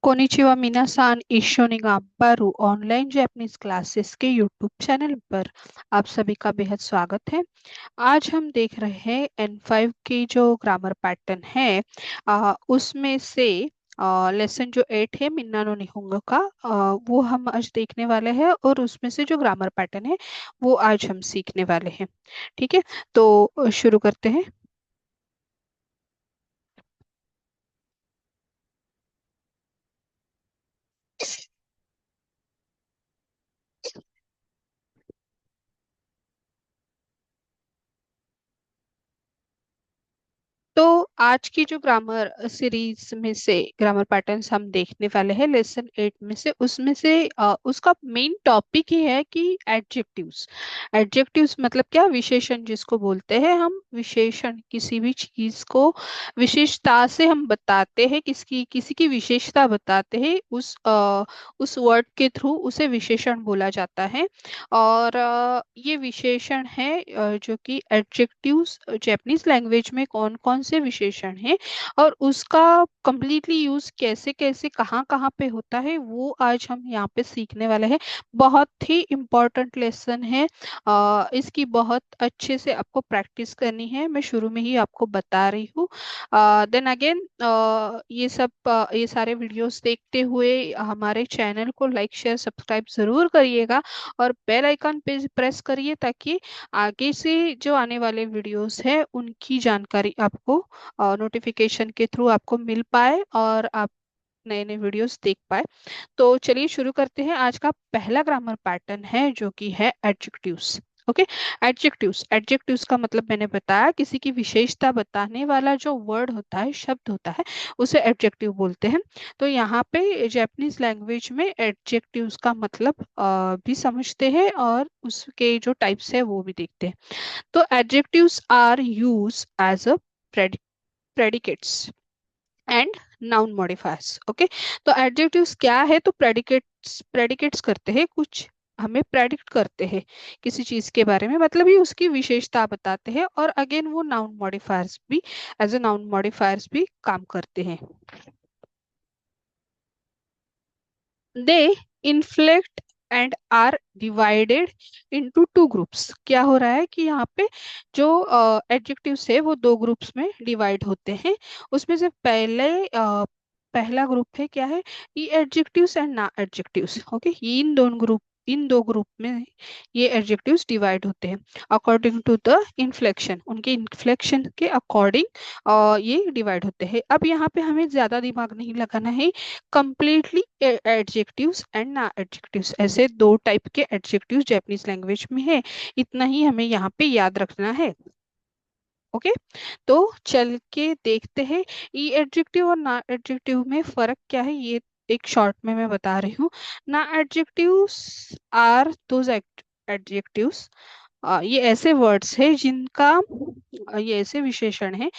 Konnichiwa मिनासान ईशोनिगाम्पारू online Japanese classes के YouTube channel पर आप सभी का बेहद स्वागत है। आज हम देख रहे हैं N5 की जो ग्रामर पैटर्न है, उसमें से लेसन जो 8 है मिन्ना नो निहोंगो का, वो हम आज देखने वाले हैं और उसमें से जो ग्रामर पैटर्न है वो आज हम सीखने वाले हैं। ठीक है, तो शुरू करते हैं। तो आज की जो ग्रामर सीरीज में से ग्रामर पैटर्न्स हम देखने वाले हैं लेसन 8 में से, उसमें से उसका मेन टॉपिक ही है कि एडजेक्टिव्स। एडजेक्टिव्स मतलब क्या? विशेषण जिसको बोलते हैं हम। विशेषण किसी भी चीज को विशेषता से हम बताते हैं, किसकी किसी की विशेषता बताते हैं, उस वर्ड के थ्रू उसे विशेषण बोला जाता है। और ये विशेषण है जो कि एडजेक्टिव्स जैपनीज लैंग्वेज में कौन कौन से विशेषण हैं और उसका कंप्लीटली यूज कैसे कैसे कहाँ कहाँ पे होता है, वो आज हम यहाँ पे सीखने वाले हैं। बहुत ही इम्पोर्टेंट लेसन है। इसकी बहुत अच्छे से आपको प्रैक्टिस करनी है, मैं शुरू में ही आपको बता रही हूँ। देन अगेन, ये सारे वीडियोस देखते हुए हमारे चैनल को लाइक शेयर सब्सक्राइब जरूर करिएगा और बेल आइकन पे प्रेस करिए ताकि आगे से जो आने वाले वीडियोस है उनकी जानकारी आपको नोटिफिकेशन के थ्रू आपको मिल पाए और आप नए नए वीडियोस देख पाए। तो चलिए शुरू करते हैं। आज का पहला ग्रामर पैटर्न है जो कि है एडजेक्टिव्स। Okay, adjectives. एडजेक्टिव्स का मतलब मैंने बताया, किसी की विशेषता बताने वाला जो वर्ड होता है, शब्द होता है, उसे एडजेक्टिव बोलते हैं। तो यहाँ पे जापानीज लैंग्वेज में एडजेक्टिव्स का मतलब भी समझते हैं और उसके जो टाइप्स है वो भी देखते हैं। तो adjectives are use as a predicates and noun modifiers. Okay, तो एडजेक्टिव्स क्या है? तो प्रेडिकेट्स, प्रेडिकेट्स करते हैं कुछ, हमें प्रेडिक्ट करते हैं किसी चीज के बारे में, मतलब ये उसकी विशेषता बताते हैं। और अगेन वो नाउन मॉडिफायर्स भी, एज ए नाउन मॉडिफायर्स भी काम करते हैं। They inflect and are divided into two groups. क्या हो रहा है कि यहाँ पे जो एडजेक्टिव्स है वो दो ग्रुप्स में डिवाइड होते हैं। उसमें से पहला ग्रुप है क्या है? ये एडजेक्टिव्स एंड ना एडजेक्टिव्स। ओके, इन दो ग्रुप में ये एडजेक्टिव्स डिवाइड होते हैं अकॉर्डिंग टू द इन्फ्लेक्शन, उनके इन्फ्लेक्शन के अकॉर्डिंग ये डिवाइड होते हैं। अब यहाँ पे हमें ज्यादा दिमाग नहीं लगाना है। कंप्लीटली एडजेक्टिव्स एंड ना एडजेक्टिव्स, ऐसे दो टाइप के एडजेक्टिव्स जापानीज लैंग्वेज में है, इतना ही हमें यहाँ पे याद रखना है। ओके, तो चल के देखते हैं ई एडजेक्टिव और ना एडजेक्टिव में फर्क क्या है, ये एक शॉर्ट में मैं बता रही हूँ। ना एडजेक्टिव्स आर दोज एडजेक्टिव्स, ये ऐसे वर्ड्स है जिनका, ये ऐसे विशेषण है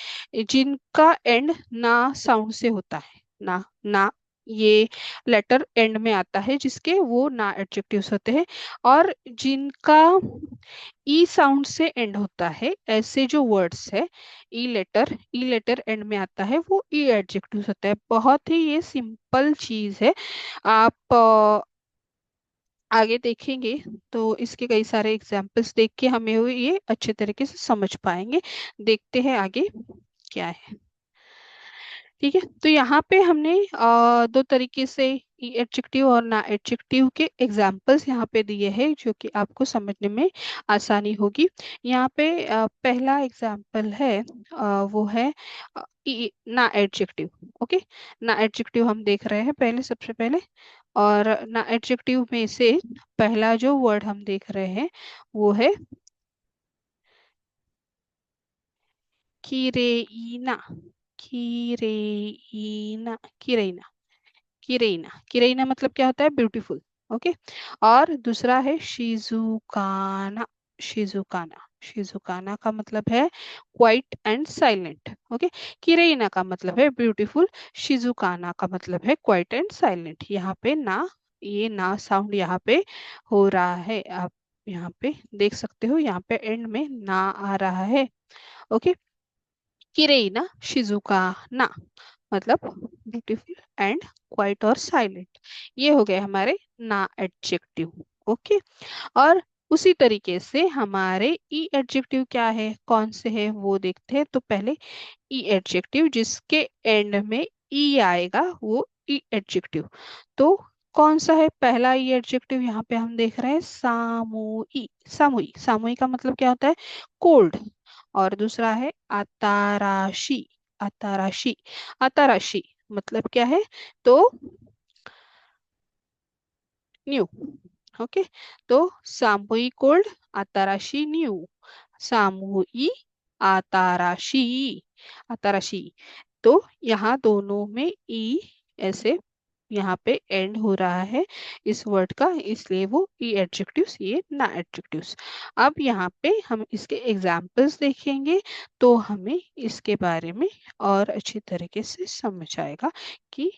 जिनका एंड ना साउंड से होता है। ना ना ये लेटर एंड में आता है जिसके, वो ना एडजेक्टिव्स होते हैं। और जिनका ई साउंड से एंड होता है, ऐसे जो वर्ड्स है, ई लेटर एंड में आता है, वो ई एडजेक्टिव्स होता है। बहुत ही ये सिंपल चीज है। आप आगे देखेंगे तो इसके कई सारे एग्जाम्पल्स देख के हमें वो ये अच्छे तरीके से समझ पाएंगे। देखते हैं आगे क्या है। ठीक है, तो यहाँ पे हमने दो तरीके से एडजेक्टिव और ना एडजेक्टिव के एग्जाम्पल्स यहाँ पे दिए हैं जो कि आपको समझने में आसानी होगी। यहाँ पे पहला एग्जाम्पल है, वो है ना एडजेक्टिव। ओके, ना एडजेक्टिव हम देख रहे हैं पहले, सबसे पहले। और ना एडजेक्टिव में से पहला जो वर्ड हम देख रहे हैं वो है किरेइना। किरेइना, किरेइना, किरेइना। किरेइना मतलब क्या होता है? ब्यूटीफुल। ओके, और दूसरा है शिजुकाना। शिजुकाना, शिजुकाना का मतलब है क्वाइट एंड साइलेंट। ओके, किरेइना का मतलब है ब्यूटीफुल, शिजुकाना का मतलब है क्वाइट एंड साइलेंट। यहाँ पे ना, ये ना साउंड यहाँ पे हो रहा है, आप यहाँ पे देख सकते हो, यहाँ पे एंड में ना आ रहा है। ओके, किरेइना शिजुका ना। मतलब ब्यूटीफुल एंड क्वाइट और साइलेंट। ये हो गए हमारे ना एडजेक्टिव। ओके। और उसी तरीके से हमारे ई एडजेक्टिव क्या है, कौन से है वो देखते हैं। तो पहले ई एडजेक्टिव जिसके एंड में ई आएगा वो ई एडजेक्टिव। तो कौन सा है पहला ई एडजेक्टिव, यहाँ पे हम देख रहे हैं सामूई। सामूई, सामूई का मतलब क्या होता है, कोल्ड। और दूसरा है आताराशी। आताराशी, आताराशी मतलब क्या है, तो न्यू। ओके। तो सामूई cold, Atarashii new. सामूई, Atarashii, Atarashii. तो यहाँ दोनों में ई ऐसे यहाँ पे एंड हो रहा है इस वर्ड का, इसलिए वो ई एडजेक्टिव्स, ये ना एडजेक्टिव्स। अब यहाँ पे हम इसके एग्जाम्पल्स देखेंगे तो हमें इसके बारे में और अच्छी तरीके से समझ आएगा कि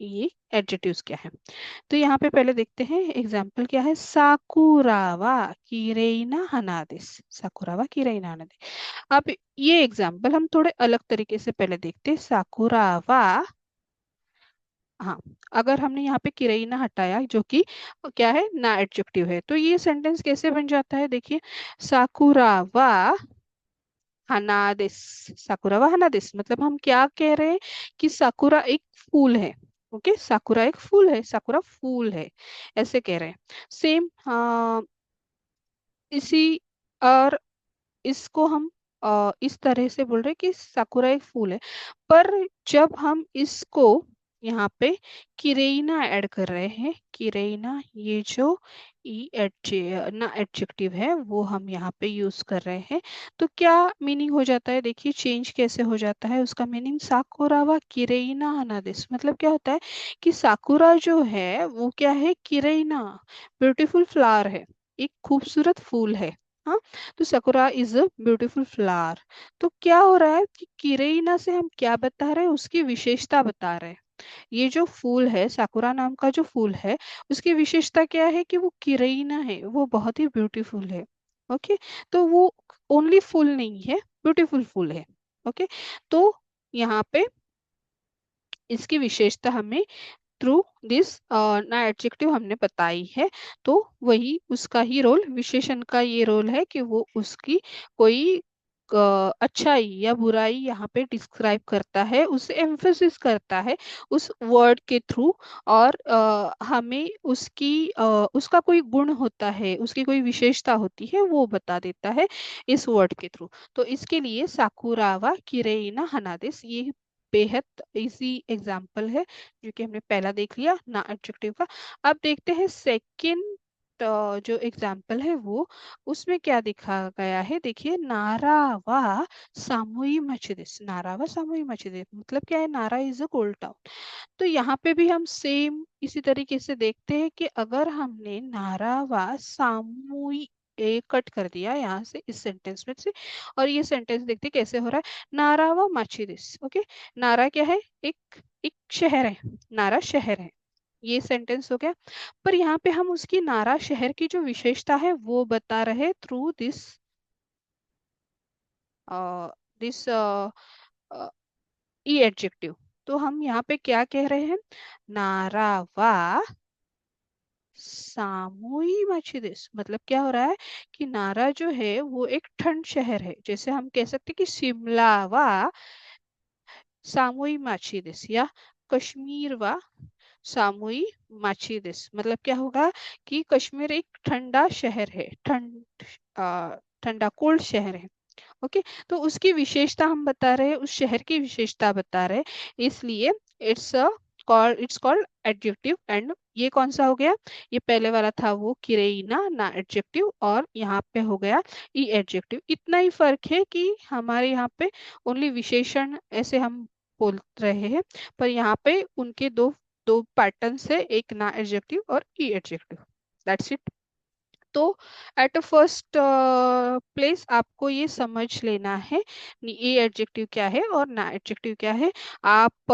ये एडजेक्टिव्स क्या है। तो यहाँ पे पहले देखते हैं एग्जाम्पल क्या है, साकुरावा किरेइना हनादेस। साकुरावा किरेइना हनादेस। अब ये एग्जाम्पल हम थोड़े अलग तरीके से पहले देखते हैं। साकुरावा, हाँ, अगर हमने यहाँ पे किरेइना हटाया जो कि क्या है, ना एडजेक्टिव है, तो ये सेंटेंस कैसे बन जाता है, देखिए। साकुरावा हनादेस। साकुरावा हनादेस मतलब हम क्या कह रहे हैं कि साकुरा एक फूल है। ओके, साकुरा एक फूल है, साकुरा फूल है, ऐसे कह रहे हैं। सेम इसी, और इसको हम इस तरह से बोल रहे हैं कि साकुरा एक फूल है। पर जब हम इसको यहाँ पे किरेइना ऐड कर रहे हैं, किरेइना ये जो ई एडजे ना एडजेक्टिव है वो हम यहाँ पे यूज कर रहे हैं, तो क्या मीनिंग हो जाता है, देखिए चेंज कैसे हो जाता है उसका मीनिंग। साकुरावा किरेइना अनादिस मतलब क्या होता है कि साकुरा जो है वो क्या है, किरेइना ब्यूटीफुल फ्लावर है, एक खूबसूरत फूल है। हाँ, तो sakura is a beautiful flower. तो क्या हो रहा है कि किरेइना से हम क्या बता रहे हैं, उसकी विशेषता बता रहे हैं। ये जो फूल है, साकुरा नाम का जो फूल है, उसकी विशेषता क्या है कि वो किरेइना है, वो बहुत ही ब्यूटीफुल है। ओके। तो वो ओनली फूल नहीं है, ब्यूटीफुल फूल है। ओके। तो यहाँ पे इसकी विशेषता हमें थ्रू दिस ना एडजेक्टिव हमने बताई है। तो वही उसका ही रोल, विशेषण का ये रोल है कि वो उसकी कोई अच्छाई या बुराई यहाँ पे डिस्क्राइब करता है, उसे एम्फेसिस करता है उस वर्ड के थ्रू। और हमें उसकी उसका कोई गुण होता है, उसकी कोई विशेषता होती है, वो बता देता है इस वर्ड के थ्रू। तो इसके लिए साकुरावा किरेइना हनादेस ये बेहद इजी एग्जाम्पल है जो कि हमने पहला देख लिया ना एडजेक्टिव का। अब देखते हैं सेकंड जो एग्जाम्पल है वो, उसमें क्या दिखा गया है, देखिए नारावा सामुई मस्जिद। नारावा सामुई मस्जिद मतलब क्या है, नारा इज अ कोल्ड टाउन। तो यहाँ पे भी हम सेम इसी तरीके से देखते हैं कि अगर हमने नारावा सामुई ए कट कर दिया यहाँ से इस सेंटेंस में से, और ये सेंटेंस देखते हैं कैसे हो रहा है, नारावा माचिदिस। ओके। नारा क्या है, एक एक शहर है, नारा शहर है, ये सेंटेंस हो गया। पर यहाँ पे हम उसकी नारा शहर की जो विशेषता है वो बता रहे through this this E adjective. तो हम यहाँ पे क्या कह रहे हैं, नारावा सामुई मछिदिस मतलब क्या हो रहा है कि नारा जो है वो एक ठंड शहर है, जैसे हम कह सकते हैं कि शिमला वा सामुई माछिदिस, या कश्मीर वा सामुई माछिदिस। मतलब क्या होगा कि कश्मीर एक ठंडा शहर है, ठंडा कोल्ड शहर है। ओके। तो उसकी विशेषता हम बता रहे हैं, उस शहर की विशेषता बता रहे हैं, इसलिए इट्स कॉल्ड एडजेक्टिव। एंड ये कौन सा हो गया, ये पहले वाला था वो किरेइना ना एडजेक्टिव, और यहाँ पे हो गया ई एडजेक्टिव। इतना ही फर्क है कि हमारे यहाँ पे ओनली विशेषण ऐसे हम बोल रहे हैं, पर यहाँ पे उनके दो दो पैटर्न है, एक ना एडजेक्टिव और ई एडजेक्टिव। That's it. तो एट अ फर्स्ट प्लेस आपको ये समझ लेना है ये एडजेक्टिव क्या है और ना एडजेक्टिव क्या है। आप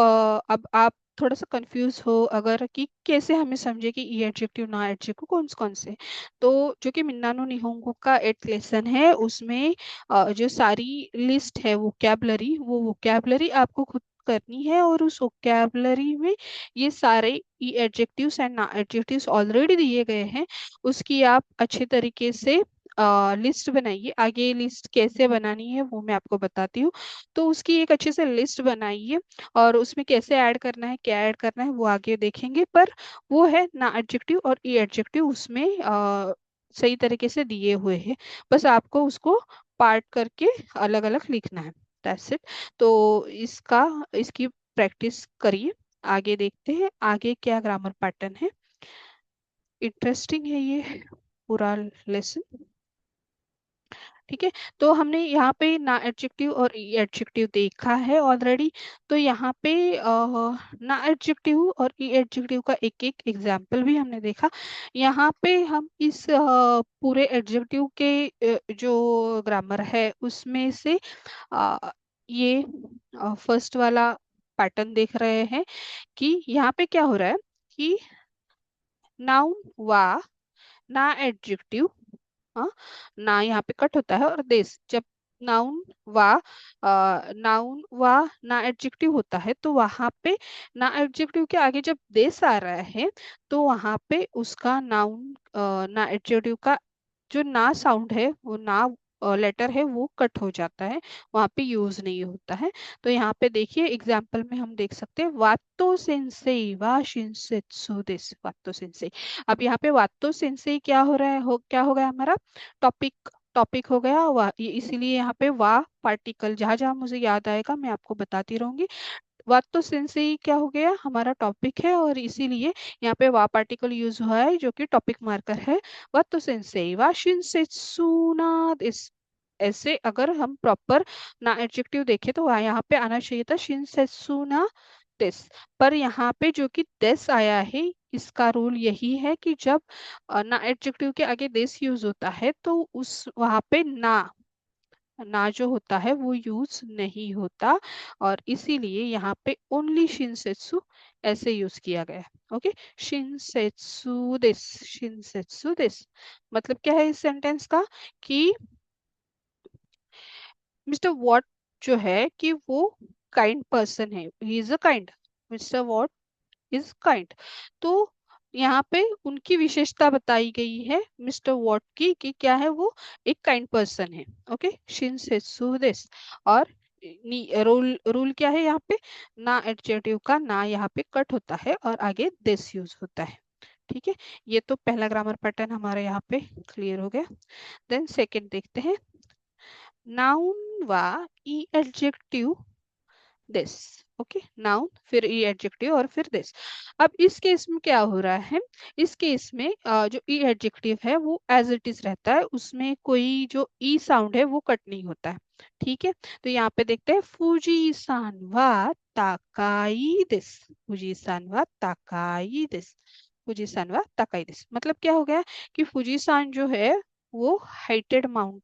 अब आप थोड़ा सा कंफ्यूज हो अगर कि कैसे हमें समझे कि ये एडजेक्टिव ना एडजेक्टिव कौन कौन से, तो जो कि मिन्नानो निहोंगो का 8th लेसन है उसमें जो सारी लिस्ट है वोकैबलरी, वो वोकैबलरी आपको खुद करनी है और उस वोकैबुलरी में ये सारे ई एडजेक्टिव्स एंड ना एडजेक्टिव्स ऑलरेडी दिए गए हैं, उसकी आप अच्छे तरीके से लिस्ट बनाइए। आगे लिस्ट कैसे बनानी है वो मैं आपको बताती हूँ। तो उसकी एक अच्छे से लिस्ट बनाइए और उसमें कैसे ऐड करना है, क्या ऐड करना है वो आगे देखेंगे। पर वो है ना एडजेक्टिव और ई एडजेक्टिव उसमें सही तरीके से दिए हुए हैं, बस आपको उसको पार्ट करके अलग अलग लिखना है। That's it. तो इसकी प्रैक्टिस करिए। आगे देखते हैं आगे क्या ग्रामर पैटर्न है। इंटरेस्टिंग है ये पूरा लेसन। ठीक है, तो हमने यहाँ पे ना एडजेक्टिव और ई एडजेक्टिव देखा है ऑलरेडी। तो यहाँ पे ना एडजेक्टिव और ई एडजेक्टिव का एक एक एग्जाम्पल भी हमने देखा। यहाँ पे हम इस पूरे एडजेक्टिव के जो ग्रामर है उसमें से अ, ये फर्स्ट वाला पैटर्न देख रहे हैं कि यहाँ पे क्या हो रहा है कि नाउन वा ना एडजेक्टिव, हाँ, ना यहाँ पे कट होता है और देश जब नाउन वा नाउन वा ना एडजेक्टिव होता है तो वहां पे ना एडजेक्टिव के आगे जब देश आ रहा है तो वहां पे उसका नाउन ना एडजेक्टिव का जो ना साउंड है वो ना लेटर है वो कट हो जाता है, वहां पे यूज नहीं होता है। तो यहाँ पे देखिए एग्जाम्पल में हम देख सकते हैं वातो सेंसेई वा शिनसेत्सु देस वातो सेंसेई। अब यहाँ पे वातो सेंसेई क्या हो रहा है, क्या हो गया हमारा टॉपिक, टॉपिक हो गया वाह, ये इसीलिए यहाँ पे वाह पार्टिकल जहां जहां मुझे याद आएगा मैं आपको बताती रहूंगी। वातो सेंसेई क्या हो गया हमारा टॉपिक है और इसीलिए यहाँ पे वा पार्टिकल यूज हुआ है जो कि टॉपिक मार्कर है। वातो सेंसेई वा शिनसेत्सु ना इस ऐसे अगर हम प्रॉपर ना एडजेक्टिव देखें तो वहाँ यहाँ पे आना चाहिए था शिनसेत्सु ना दिस। पर यहाँ पे जो कि दिस आया है इसका रूल यही है कि जब ना एडजेक्टिव के आगे दिस यूज होता है तो उस वहां पे ना जो होता है वो यूज नहीं होता और इसीलिए यहाँ पे ओनली शिनसेत्सु ऐसे यूज किया गया है। ओके, शिनसेत्सु दिस मतलब क्या है इस सेंटेंस का कि मिस्टर वॉट जो है कि वो काइंड पर्सन है, he is a kind, mister what is kind. तो यहाँ पे उनकी विशेषता बताई गई है मिस्टर वॉट की कि क्या है वो एक काइंड पर्सन है। ओके, शिनसेत्सु दिस। और रूल रूल क्या है यहाँ पे ना एडजेक्टिव का ना यहाँ पे कट होता है और आगे दिस यूज होता है। ठीक है, ये तो पहला ग्रामर पैटर्न हमारे यहाँ पे क्लियर हो गया। देन सेकंड देखते हैं नाउन वा ई एडजेक्टिव दिस। ओके, नाउन फिर ई एडजेक्टिव और फिर दिस। अब इस केस में क्या हो रहा है, इस केस में जो ई एडजेक्टिव है वो एज इट इज रहता है, उसमें कोई जो ई साउंड है वो कट नहीं होता है। ठीक है, तो यहाँ पे देखते हैं फूजी सान वा ताकाई दिस, फूजी सान वा ताकाई दिस, फूजी सान वा ताकाई दिस मतलब क्या हो गया कि फूजी सान जो है वो हाइटेड माउंट,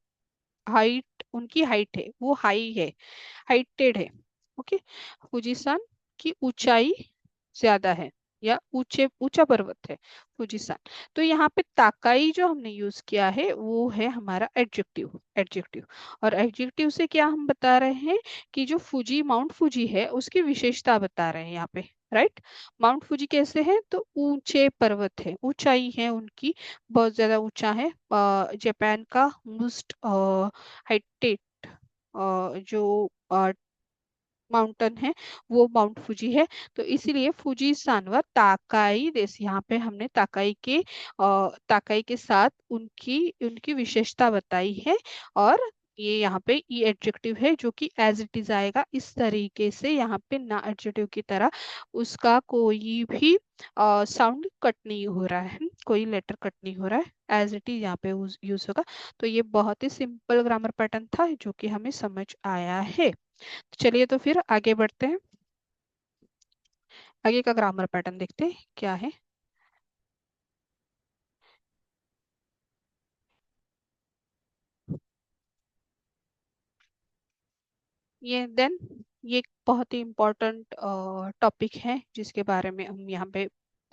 हाइट उनकी हाइट है वो हाई है, हाइटेड है। ओके, फुजीसान की ऊंचाई ज्यादा है या ऊंचे ऊंचा पर्वत है फुजीसान। तो यहाँ पे ताकाई जो हमने यूज किया है वो है हमारा एडजेक्टिव, एडजेक्टिव। और एडजेक्टिव से क्या हम बता रहे हैं कि जो फुजी माउंट फुजी है उसकी विशेषता बता रहे हैं यहाँ पे, राइट। माउंट फुजी कैसे है तो ऊंचे पर्वत है, ऊंचाई है उनकी बहुत ज्यादा ऊंचा है। जापान का मोस्ट हाइटेड जो माउंटेन है वो माउंट फुजी है। तो इसीलिए फुजी सांवा ताकाई देश, यहाँ पे हमने ताकाई के साथ उनकी उनकी विशेषता बताई है। और ये यहाँ पे ई एडजेक्टिव है जो कि एज इट इज आएगा इस तरीके से, यहाँ पे ना एडजेक्टिव की तरह उसका कोई भी साउंड कट नहीं हो रहा है, कोई लेटर कट नहीं हो रहा है, एज इट इज यहाँ पे यूज होगा। तो ये बहुत ही सिंपल ग्रामर पैटर्न था जो कि हमें समझ आया है। चलिए तो फिर आगे बढ़ते हैं, आगे का ग्रामर पैटर्न देखते हैं क्या है। ये एक बहुत ही इम्पोर्टेंट टॉपिक है जिसके बारे में हम यहाँ पे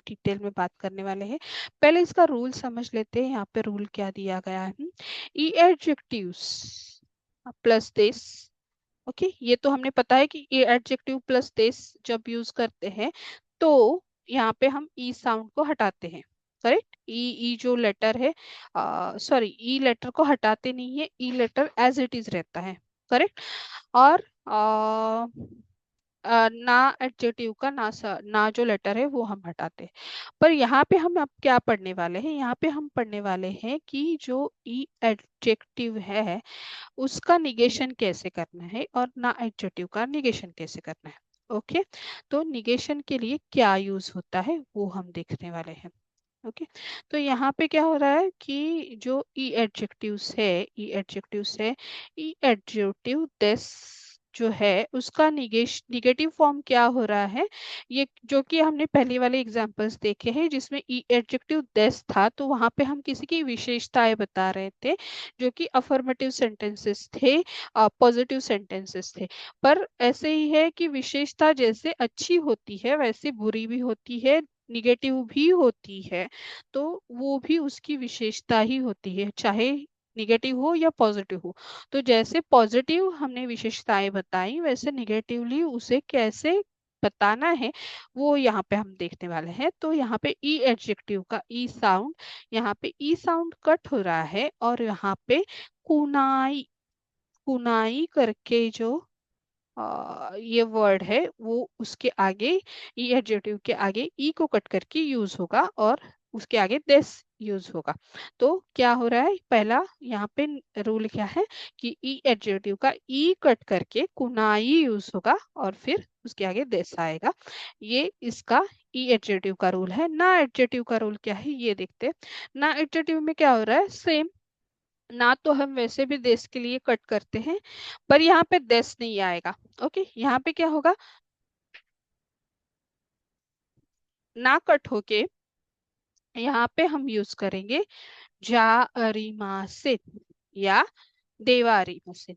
डिटेल में बात करने वाले हैं। पहले इसका रूल समझ लेते हैं, यहाँ पे रूल क्या दिया गया है। ई एडजेक्टिव्स प्लस दिस, ओके, ये तो हमने पता है कि ये एडजेक्टिव प्लस दिस जब यूज करते हैं तो यहाँ पे हम ई साउंड को हटाते हैं। करेक्ट, ई ई जो लेटर है, सॉरी, ई लेटर को हटाते नहीं है, ई लेटर एज इट इज रहता है। करेक्ट। और ना एडजेक्टिव का ना जो लेटर है वो हम हटाते हैं। पर यहाँ पे हम अब क्या पढ़ने वाले हैं, यहाँ पे हम पढ़ने वाले हैं कि जो ई एडजेक्टिव है उसका निगेशन कैसे करना है और ना एडजेक्टिव का निगेशन कैसे करना है। ओके, तो निगेशन के लिए क्या यूज होता है वो हम देखने वाले हैं। ओके, तो यहाँ पे क्या हो रहा है कि जो ई एडजेक्टिव्स है, ई एडजेक्टिव्स है, ई एडजेक्टिव दिस जो है उसका निगेटिव फॉर्म क्या हो रहा है, ये जो कि हमने पहले वाले एग्जांपल्स देखे हैं जिसमें ई एडजेक्टिव दिस था, तो वहां पे हम किसी की विशेषताएं बता रहे थे जो कि अफर्मेटिव सेंटेंसेस थे, पॉजिटिव सेंटेंसेस थे। पर ऐसे ही है कि विशेषता जैसे अच्छी होती है वैसे बुरी भी होती है, निगेटिव भी होती है। तो वो भी उसकी विशेषता ही होती है, चाहे निगेटिव हो या पॉजिटिव हो। तो जैसे पॉजिटिव हमने विशेषताएं बताई वैसे निगेटिवली उसे कैसे बताना है वो यहाँ पे हम देखने वाले हैं। तो यहाँ पे ई एडजेक्टिव का ई साउंड, यहाँ पे ई साउंड कट हो रहा है और यहाँ पे कुनाई, कुनाई करके जो ये वर्ड है वो उसके आगे, ई एडजेक्टिव के आगे ई को कट करके यूज होगा और उसके आगे दिस यूज होगा। तो क्या हो रहा है, पहला यहाँ पे रूल क्या है कि ई एडजेक्टिव का ई कट करके कुनाई यूज होगा और फिर उसके आगे दिस आएगा। ये इसका ई एडजेक्टिव का रूल है। ना एडजेक्टिव का रूल क्या है ये देखते हैं। ना एडजेक्टिव में क्या हो रहा है, सेम, ना तो हम वैसे भी देश के लिए कट करते हैं पर यहाँ पे देश नहीं आएगा। ओके, यहाँ पे क्या होगा, ना कट होके यहाँ पे हम यूज करेंगे जारिमासिन या देवारिमासिन।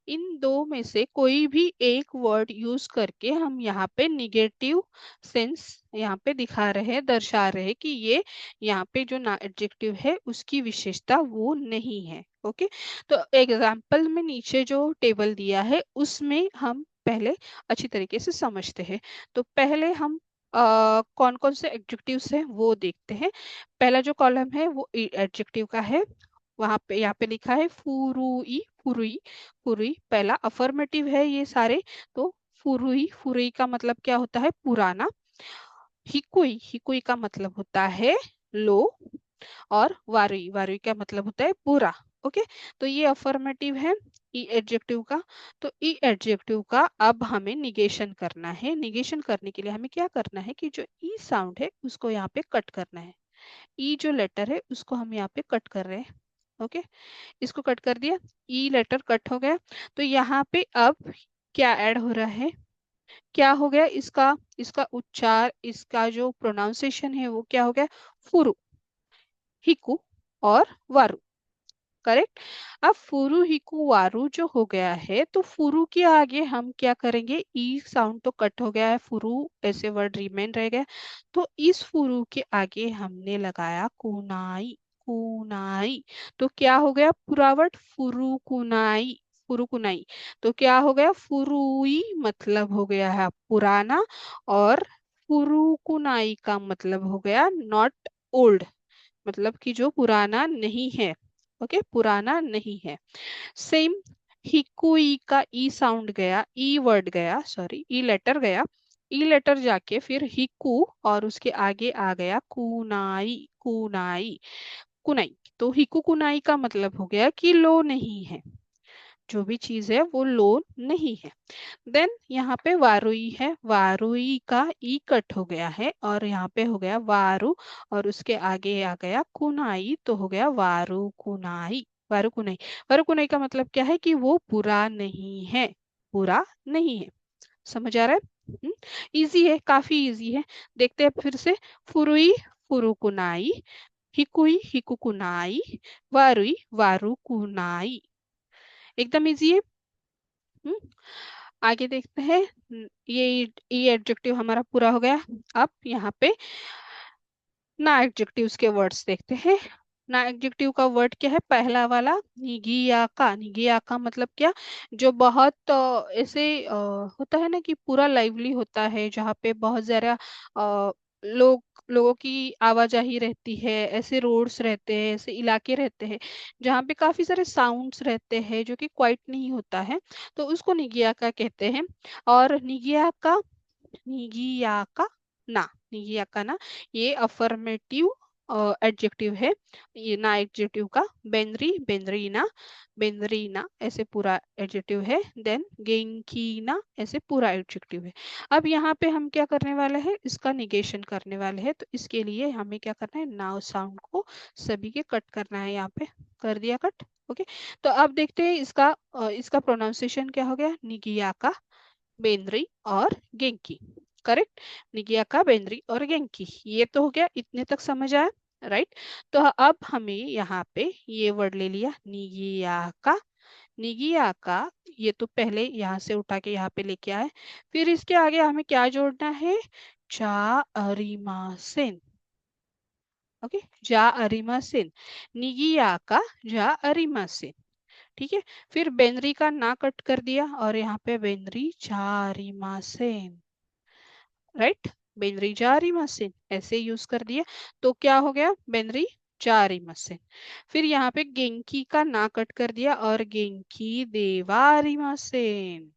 इन दो में से कोई भी एक वर्ड यूज करके हम यहाँ पे निगेटिव सेंस यहाँ पे दिखा रहे हैं, दर्शा रहे हैं कि ये यहाँ पे जो ना एडजेक्टिव है उसकी विशेषता वो नहीं है। ओके, तो एग्जाम्पल में नीचे जो टेबल दिया है उसमें हम पहले अच्छी तरीके से समझते हैं। तो पहले हम कौन कौन से एडजेक्टिव्स हैं वो देखते हैं। पहला जो कॉलम है वो एडजेक्टिव का है। वहां पे यहाँ पे लिखा है फुरुई, फुरुई, फुरुई पहला अफर्मेटिव है ये सारे। तो फुरुई, फुरुई का मतलब क्या होता है, पुराना। हिकुई, हिकुई का मतलब होता है लो। और वारुई, वारुई का मतलब होता है बुरा। ओके, तो ये अफर्मेटिव है ई एडजेक्टिव का। तो ई एडजेक्टिव का अब हमें निगेशन करना है। निगेशन करने के लिए हमें क्या करना है कि जो ई साउंड है उसको यहाँ पे कट करना है। ई जो लेटर है उसको हम यहाँ पे कट कर रहे हैं। ओके, इसको कट कर दिया, ई लेटर कट हो गया। तो यहाँ पे अब क्या ऐड हो रहा है, क्या हो गया इसका, इसका उच्चार, इसका जो प्रोनाउंसिएशन है वो क्या हो गया, फुरु, हिकु और वारु। करेक्ट। अब फुरु हिकु वारु जो हो गया है तो फुरु के आगे हम क्या करेंगे, ई साउंड तो कट हो गया है, फुरु ऐसे वर्ड रिमेन रह गया। तो इस फुरु के आगे हमने लगाया कुनाई, कुनाई। तो क्या हो गया पूरा वर्ड, फुरु कुनाई, फुरु कुनाई। तो क्या हो गया, फुरुई मतलब हो गया है पुराना, और फुरु कुनाई का मतलब हो गया नॉट ओल्ड, मतलब कि जो पुराना नहीं है। ओके, पुराना नहीं है। सेम, हिकुई का ई साउंड गया, ई वर्ड गया, सॉरी ई लेटर गया, ई लेटर जाके फिर हिकू और उसके आगे आ गया कुनाई, कुनाई, कुनाई। तो हिकू कुनाई का मतलब हो गया कि लो नहीं है, जो भी चीज है वो लो नहीं है। देन यहाँ पे वारुई है, वारुई का ई कट हो गया है और यहाँ पे हो गया वारु, और उसके आगे आ गया कुनाई तो हो गया वारु कुनाई, वारु कुनाई। वारु कुनाई का मतलब क्या है कि वो बुरा नहीं है, बुरा नहीं है। समझ आ रहा है, इजी है, काफी इजी है। देखते हैं फिर से, फुरुई, फुरु कुनाई, हिकुई, हिकु कुनाई, वारुई, वारु कुनाई। एकदम इजी है। हम्म, आगे देखते हैं। ये एडजेक्टिव हमारा पूरा हो गया। अब यहाँ पे ना एडजेक्टिव्स के वर्ड्स देखते हैं। ना एडजेक्टिव का वर्ड क्या है, पहला वाला निगियाका। निगियाका मतलब क्या, जो बहुत ऐसे होता है ना कि पूरा लाइवली होता है, जहाँ पे बहुत ज्यादा लोग लोगों की आवाजाही रहती है, ऐसे रोड्स रहते हैं, ऐसे इलाके रहते हैं जहाँ पे काफी सारे साउंड्स रहते हैं जो कि क्वाइट नहीं होता है, तो उसको निगियाका कहते हैं। और निगियाका, निगियाका ना, निगियाका ना, ये अफर्मेटिव एडजेक्टिव है। ये ना एडजेक्टिव का बेंद्री, बेंद्रीना, बेंद्रीना ऐसे पूरा एडजेक्टिव है। देन गेंकीना ऐसे पूरा एडजेक्टिव है। अब यहाँ पे हम क्या करने वाले हैं, इसका निगेशन करने वाले हैं, तो इसके लिए हमें क्या करना है, नाउ साउंड को सभी के कट करना है। यहाँ पे कर दिया कट। ओके, तो अब देखते हैं इसका प्रोनाउंसिएशन क्या हो गया, निगियाका, बेंद्री और गेंकी। करेक्ट, निगियाका, बेंद्री और गेंकी, ये तो हो गया, इतने तक समझ आया, राइट। तो अब हमें यहाँ पे ये वर्ड ले लिया निगियाका, निगियाका, ये तो पहले यहाँ से उठा के यहाँ पे लेके आए। फिर इसके आगे हमें क्या जोड़ना है, जा अरिमासेन। ओके, जा अरिमासेन, निगियाका जा अरिमासेन। ठीक है, फिर बेंद्री का ना कट कर दिया और यहाँ पे बेंद्री जारिमासेन, राइट, बेंद्री जारिमासेन ऐसे यूज कर दिया, तो क्या हो गया, बेंद्री जारिमासेन। फिर यहाँ पे गेंकी का ना कट कर दिया और गेंकी देवारिमासेन,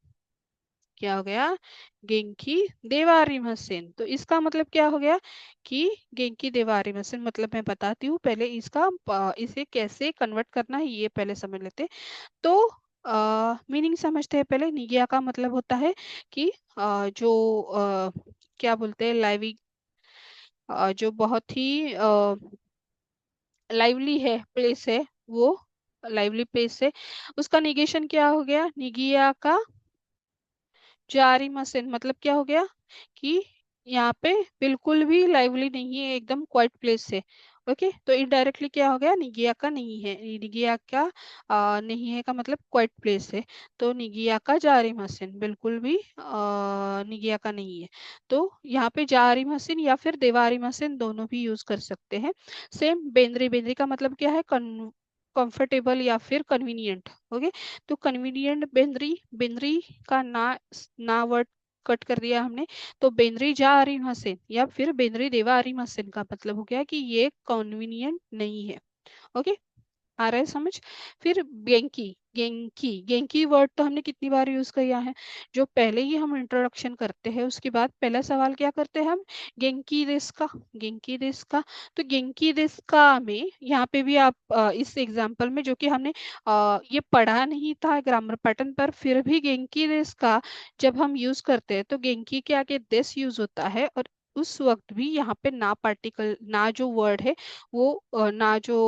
क्या हो गया, गेंकी देवारिमासेन। तो इसका मतलब क्या हो गया कि गेंकी देवारिमासेन, मतलब मैं बताती हूँ पहले इसका इसे कैसे कन्वर्ट करना है, ये पहले समझ लेते। तो मीनिंग समझते हैं पहले। निगिया का मतलब होता है कि जो क्या बोलते हैं, लाइव, जो बहुत ही लाइवली है प्लेस है, वो लाइवली प्लेस है, उसका निगेशन क्या हो गया, निगिया का जारी मसेन, मतलब क्या हो गया कि यहाँ पे बिल्कुल भी लाइवली नहीं है, एकदम क्वाइट प्लेस है। ओके, तो इनडायरेक्टली क्या हो गया, निगिया का नहीं है, निगिया का नहीं है का मतलब क्वाइट प्लेस है। तो निगिया का जारी मसेन बिल्कुल भी निगिया का नहीं है। तो यहाँ पे जारी मसेन या फिर देवारी मसेन दोनों भी यूज कर सकते हैं। सेम बेंद्री, बेंद्री का मतलब क्या है, कंफर्टेबल या फिर कन्वीनियंट। ओके, तो कन्वीनियंट बेंद्री, बेंद्री का ना वर्ड कट कर दिया हमने, तो बेंद्री जा रही हसन या फिर बेंद्री देवा आ रही हसन का मतलब हो गया कि ये कन्वीनियंट नहीं है। ओके, आ रहा है समझ। फिर गेंकी, गेंकी, गेंकी वर्ड तो हमने कितनी बार यूज किया है, जो पहले ही हम इंट्रोडक्शन करते हैं उसके बाद पहला सवाल क्या करते हैं हम, गेंकी देश का, गेंकी देश का। तो गेंकी देश का में यहाँ पे भी आप इस एग्जाम्पल में जो कि हमने ये पढ़ा नहीं था ग्रामर पैटर्न पर, फिर भी गेंकी देश का जब हम यूज करते हैं तो गेंकी के आगे देश यूज होता है, और उस वक्त भी यहाँ पे ना पार्टिकल, ना जो वर्ड है वो ना जो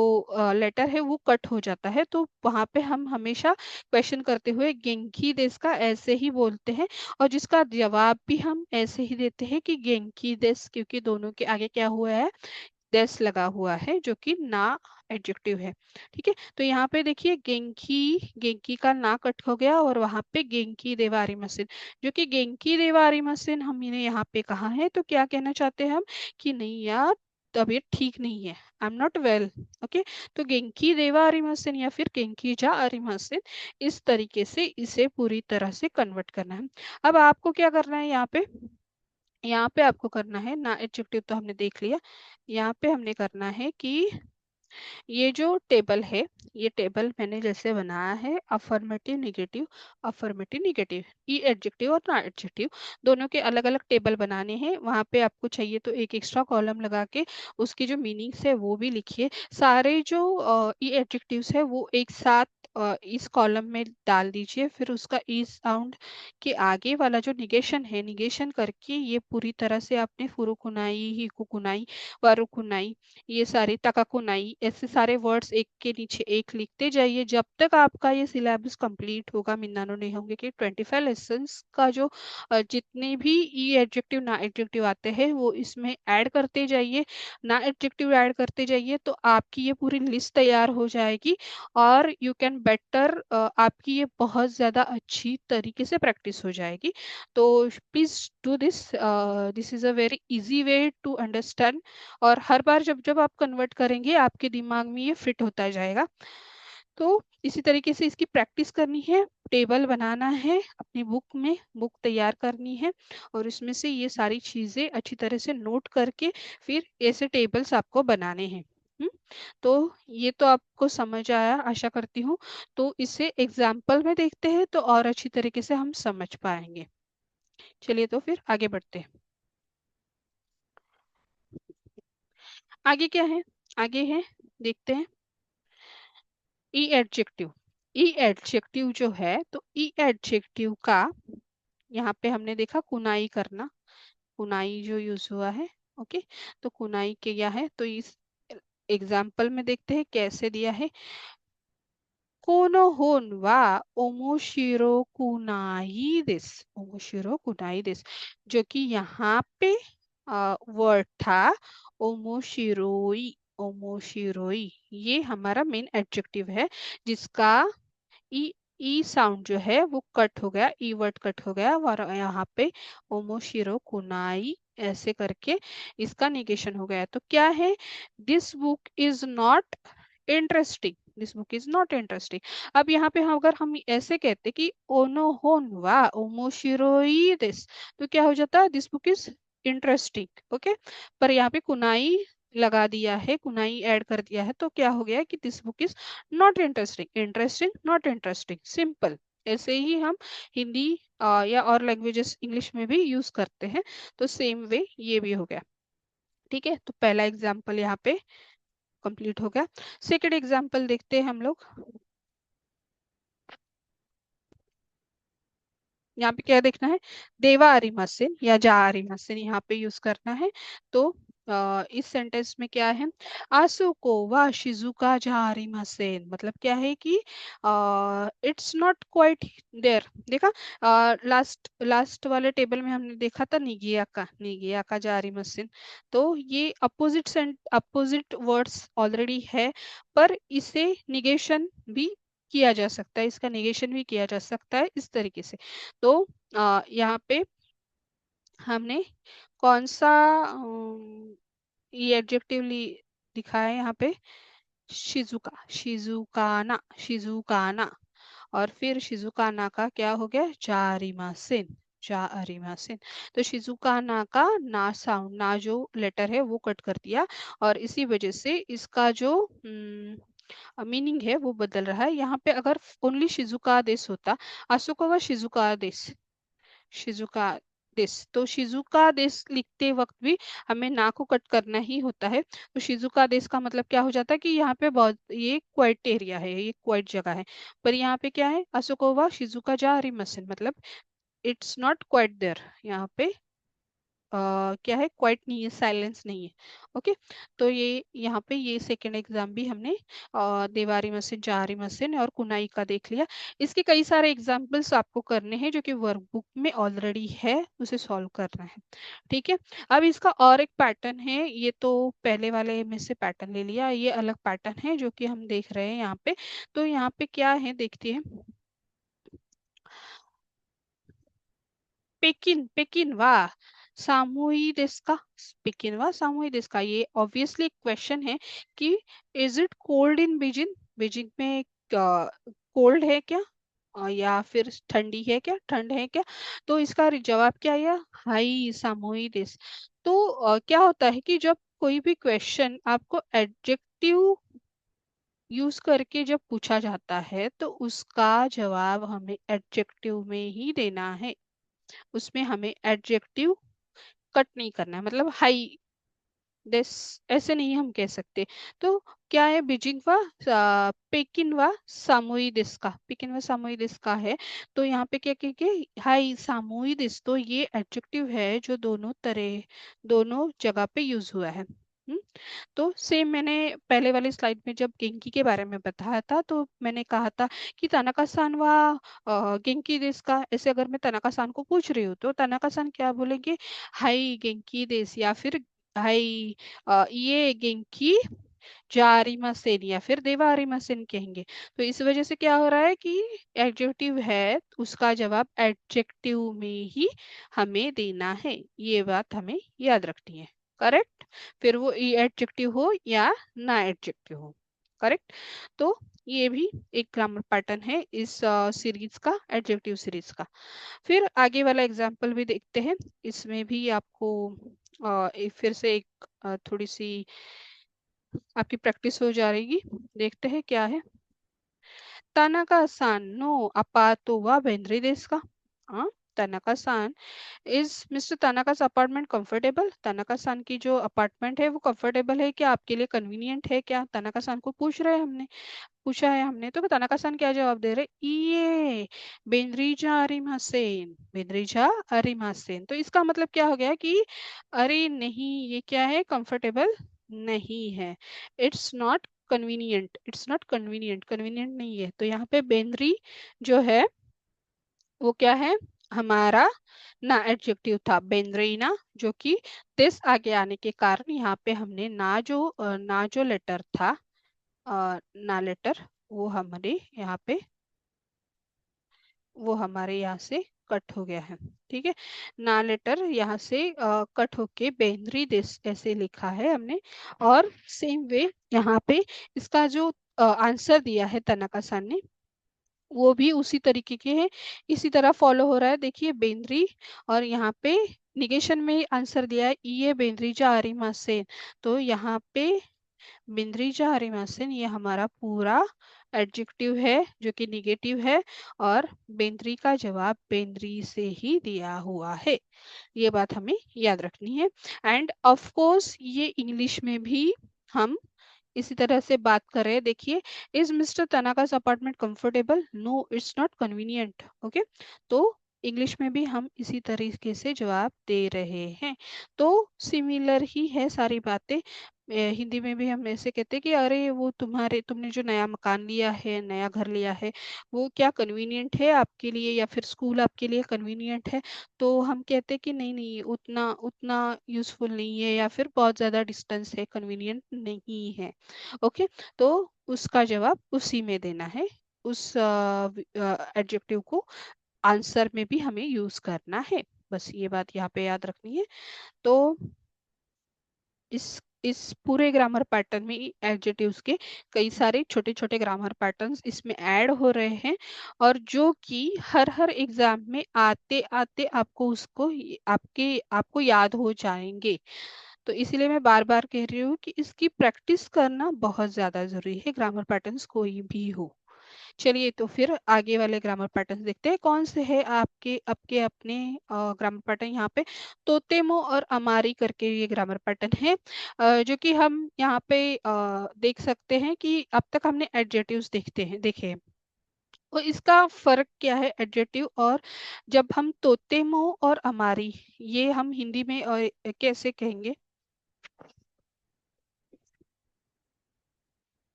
लेटर है वो कट हो जाता है, तो वहां पे हम हमेशा क्वेश्चन करते हुए गेंकी देश का ऐसे ही बोलते हैं, और जिसका जवाब भी हम ऐसे ही देते हैं कि गेंकी देश, क्योंकि दोनों के आगे क्या हुआ है, देश लगा हुआ है जो कि ना एडजेक्टिव है। ठीक है, तो यहाँ पे देखिए गेंकी, गेंकी का ना कट हो गया और वहां पे गेंकी देवारी मशीन, जो कि गेंकी देवारी मशीन हमने यहाँ पे कहा है, तो क्या कहना चाहते हैं हम कि नहीं यार, तबीयत ठीक नहीं है, I am not well. Okay, तो गेंकी देवा अरिमर्सन या फिर गेंकी जा अरिमर्सन, इस तरीके से इसे पूरी तरह से कन्वर्ट करना है। अब आपको क्या करना है यहाँ पे, यहाँ पे आपको करना है, ना एडजेक्टिव तो हमने देख लिया, यहाँ पे हमने करना है कि ये जो टेबल है, ये टेबल मैंने जैसे बनाया है, अफर्मेटिव निगेटिव, अफर्मेटिव निगेटिव, ई एडजेक्टिव और ना एडजेक्टिव दोनों के अलग अलग टेबल बनाने हैं। वहां पे आपको चाहिए तो एक एक्स्ट्रा कॉलम लगा के उसकी जो मीनिंग्स है वो भी लिखिए। सारे जो ई एडजेक्टिव्स है वो एक साथ इस कॉलम में डाल दीजिए, फिर उसका ई साउंड के आगे वाला जो निगेशन है, निगेशन करके ये पूरी तरह से आपने फुरुकुनाई, हिकुकुनाई, वरुकुनाई, ये सारे तकाकुनाई, ऐसे सारे वर्ड्स एक के नीचे एक लिखते जाइए जब तक आपका ये सिलेबस कंप्लीट होगा। मिन्नानो नहीं होंगे कि 25 लेसन्स का जो जितने भी ई एडजेक्टिव ना एडजेक्टिव आते हैं वो इसमें ऐड करते जाइए, ना एडजेक्टिव ऐड करते जाइए, तो आपकी ये पूरी लिस्ट तैयार हो जाएगी और यू कैन बेटर, आपकी ये बहुत ज़्यादा अच्छी तरीके से प्रैक्टिस हो जाएगी। तो please do this, this is a very easy way to understand. और हर बार जब जब आप कन्वर्ट करेंगे आपके आपके दिमाग में ये फिट होता जाएगा। तो इसी तरीके से इसकी प्रैक्टिस करनी है, टेबल बनाना है, अपनी बुक में बुक तैयार करनी है और इसमें से ये सारी चीजें अच्छी तरह से नोट करके फिर ऐसे टेबल्स आपको बनाने हैं। हम्म, तो ये तो आपको समझ आया आशा करती हूँ। तो इसे एग्जाम्पल में देखते हैं तो और अच्छी तरीके से हम समझ पाएंगे। चलिए तो फिर आगे बढ़ते हैं। आगे क्या है? आगे है, देखते हैं, ई एडजेक्टिव। ई एडजेक्टिव जो है, तो ई एडजेक्टिव का यहाँ पे हमने देखा कुनाई करना, कुनाई जो यूज हुआ है। ओके, तो कुनाई के क्या है, तो इस एग्जाम्पल में देखते हैं कैसे दिया है। कोनो होन वा ओमोशिरो कुनाई दिस, ओमोशिरो कुनाई दिस, जो कि यहाँ पे वर्ड था ओमोशिरोई, ओमोशिरोई, ये हमारा मेन एडजेक्टिव है जिसका ई ई साउंड जो है वो कट हो गया, ई वर्ड कट हो गया और यहाँ पे ओमोशिरो कुनाई ऐसे करके इसका निगेशन हो गया। तो क्या है, this book is not interesting, this book is not interesting. अब यहाँ पे अगर हम ऐसे कहते कि ओनो होन वा ओमोशिरोई दिस, तो क्या हो जाता है, this book is interesting. Okay, पर यहाँ पे कुनाई लगा दिया है, कुनाई ऐड कर दिया है, तो क्या हो गया कि this book is not interesting, interesting not interesting, simple. ऐसे ही हम हिंदी या और लैंग्वेजेस इंग्लिश में भी यूज करते हैं, तो सेम वे ये भी हो गया। ठीक है, तो पहला एग्जाम्पल यहाँ पे कंप्लीट हो गया। सेकेंड एग्जाम्पल देखते हैं हम लोग। यहाँ पे क्या देखना है, देवा आरिमासिन या जा आरिमासिन यहाँ पे यूज करना है। तो इस सेंटेंस में क्या है, आसुको वा शिजुका जा आरिमासेन, मतलब क्या है कि इट्स नॉट क्वाइट देयर। देखा, लास्ट लास्ट वाले टेबल में हमने देखा था निगिया का जा आरिमासेन, तो ये अपोजिट अपोजिट वर्ड्स ऑलरेडी है, पर इसे निगेशन भी किया जा सकता है, इसका निगेशन भी किया जा सकता है इस तरीके से। तो यहाँ पे हमने कौन सा ये एडजेक्टिव दिखा है यहाँ पे, शिजुका, शिजुकाना, शिजुकाना, और फिर शिजुकाना का क्या हो गया, जारिमासिन, जारिमासिन। तो शिजुकाना का ना साउंड, ना जो लेटर है वो कट कर दिया और इसी वजह से इसका जो मीनिंग है वो बदल रहा है। यहाँ पे अगर ओनली शिजुका देश होता, अशोका व शिजुका देश, शिजुका देश, तो शिजुका देश लिखते वक्त भी हमें ना को कट करना ही होता है। तो शिजुका देश का मतलब क्या हो जाता है कि यहाँ पे बहुत ये क्वाइट एरिया है, ये क्वाइट जगह है। पर यहाँ पे क्या है, अशोकोवा शिजुका जा रही मसिन, मतलब इट्स नॉट क्वाइट देयर, यहाँ पे क्या है, क्वाइट नहीं है, साइलेंस नहीं है। ओके, तो ये यहाँ पे ये सेकेंड एग्जाम भी हमने देवारी मशीन, जारी मशीन और कुनाई का देख लिया। इसके कई सारे एग्जाम्पल्स आपको करने हैं जो कि वर्कबुक में ऑलरेडी है, उसे सॉल्व करना है। ठीक है, अब इसका और एक पैटर्न है, ये तो पहले वाले में से पैटर्न ले लिया, ये अलग पैटर्न है जो कि हम देख रहे हैं यहाँ पे। तो यहाँ पे क्या है देखते हैं, पेकिन, पेकिन वाह सामूही देश का, पेकिन वाह सामूही देश का, ये ऑब्वियसली क्वेश्चन है कि is it cold in Beijing, Beijing में कोल्ड है क्या, या फिर ठंडी है क्या, ठंड है क्या। तो इसका जवाब क्या है, हाई सामूही देश। तो क्या होता है कि जब कोई भी क्वेश्चन आपको एडजेक्टिव यूज करके जब पूछा जाता है तो उसका जवाब हमें एडजेक्टिव में ही देना है, उसमें हमें एडजेक्टिव कट नहीं करना है, मतलब हाई दिस ऐसे नहीं हम कह सकते। तो क्या है, बीजिंग व पेकिन व सामूई दिस का, पेकिन व सामूई दिस का है। तो यहाँ पे क्या कहेंगे, हाई सामूई दिस, तो ये एडजेक्टिव है जो दोनों तरह, दोनों जगह पे यूज हुआ है। तो सेम मैंने पहले वाली स्लाइड में जब गेंकी के बारे में बताया था तो मैंने कहा था कि तनाका सान वा गेंकी देस का, ऐसे अगर मैं तनाका सान को पूछ रही हूँ तो तनाका सान क्या बोलेंगे, हाई गेंकी देस, या फिर हाई ये गेंकी जारिमासेन, या फिर देवारिमासेन कहेंगे। तो इस वजह से क्या हो रहा है कि एडजेक्टिव है उसका जवाब एडजेक्टिव में ही हमें देना है, ये बात हमें याद रखनी है। करेक्ट। फिर वो ई एडजेक्टिव हो या ना एडजेक्टिव हो। करेक्ट। तो ये भी एक ग्रामर पैटर्न है इस सीरीज का, एडजेक्टिव सीरीज का। फिर आगे वाला एग्जाम्पल भी देखते हैं। इसमें भी आपको फिर से एक थोड़ी सी आपकी प्रैक्टिस हो जाएगी। देखते हैं क्या है। तानाका-सान नो अपार्ट वा बेंद्री देस का। हाँ, तानाका-सान, इज मिस्टर तानाका's अपार्टमेंट कंफर्टेबल? तानाका-सान की जो अपार्टमेंट है वो कंफर्टेबल है क्या, आपके लिए कन्वीनियंट है क्या? तानाका-सान को पूछ रहे हैं हमने, पूछा है हमने, तो तानाका-सान क्या जवाब दे रहे? ये बेंद्रीजा अरिमासेन, बेंद्रीजा अरिमासेन। तो इसका मतलब क्या हो गया कि अरे नहीं, ये क्या है, कंफर्टेबल नहीं है। It's not convenient, it's not convenient, convenient नहीं है। तो यहाँ पे बेंद्री जो है वो क्या है, हमारा ना एडजेक्टिव था, बेंद्रीना, जो कि दिस आगे आने के कारण यहाँ पे हमने ना जो लेटर था, ना लेटर, वो हमारे यहाँ पे, वो हमारे यहाँ से कट हो गया है। ठीक है, ना लेटर यहाँ से कट होके बेंद्री दिस ऐसे लिखा है हमने। और सेम वे यहाँ पे इसका जो आंसर दिया है तनका सन ने, वो भी उसी तरीके के हैं, इसी तरह फॉलो हो रहा है। देखिए बेंद्री, और यहाँ पे निगेशन में आंसर दिया है ये बेंद्री जा आरिमा से। तो यहाँ पे बिंद्रीजा हरिमासन ये हमारा पूरा एडजेक्टिव है जो कि निगेटिव है, और बेंद्री का जवाब बेंद्री से ही दिया हुआ है। ये बात हमें याद रखनी है। एंड ऑफ कोर्स ये इंग्लिश में भी हम इसी तरह से बात कर रहे हैं। देखिए, is mister Tanaka's apartment comfortable? No, it's not convenient. Okay, तो इंग्लिश में भी हम इसी तरीके से जवाब दे रहे हैं। तो सिमिलर ही है सारी बातें। हिंदी में भी हम ऐसे कहते हैं कि अरे वो तुमने जो नया मकान लिया है, नया घर लिया है, वो क्या कन्वीनियंट है आपके लिए, या फिर स्कूल आपके लिए कन्वीनियंट है? तो हम कहते हैं कि नहीं नहीं, उतना उतना यूजफुल नहीं है, या फिर बहुत ज़्यादा डिस्टेंस है, कन्वीनियंट नहीं है। ओके, तो उसका जवाब उसी में देना है, उस एडजेक्टिव को आंसर में भी हमें यूज करना है। बस ये बात यहाँ पे याद रखनी है। तो इस पूरे ग्रामर पैटर्न में एडजेक्टिव्स के कई सारे छोटे छोटे ग्रामर पैटर्न्स इसमें ऐड हो रहे हैं, और जो कि हर हर एग्जाम में आते आते आपको आपको याद हो जाएंगे। तो इसीलिए मैं बार बार कह रही हूँ कि इसकी प्रैक्टिस करना बहुत ज्यादा जरूरी है, ग्रामर पैटर्न्स कोई भी हो। चलिए, तो फिर आगे वाले ग्रामर पैटर्न देखते हैं कौन से है आपके आपके अपने ग्रामर पैटर्न। यहाँ पे तोतेमो और अमारी करके ये ग्रामर पैटर्न है, जो कि हम यहाँ पे देख सकते हैं कि अब तक हमने एडजेक्टिव्स देखे हैं। और इसका फर्क क्या है एडजेक्टिव और, जब हम तोतेमो और अमारी, ये हम हिंदी में और कैसे कहेंगे,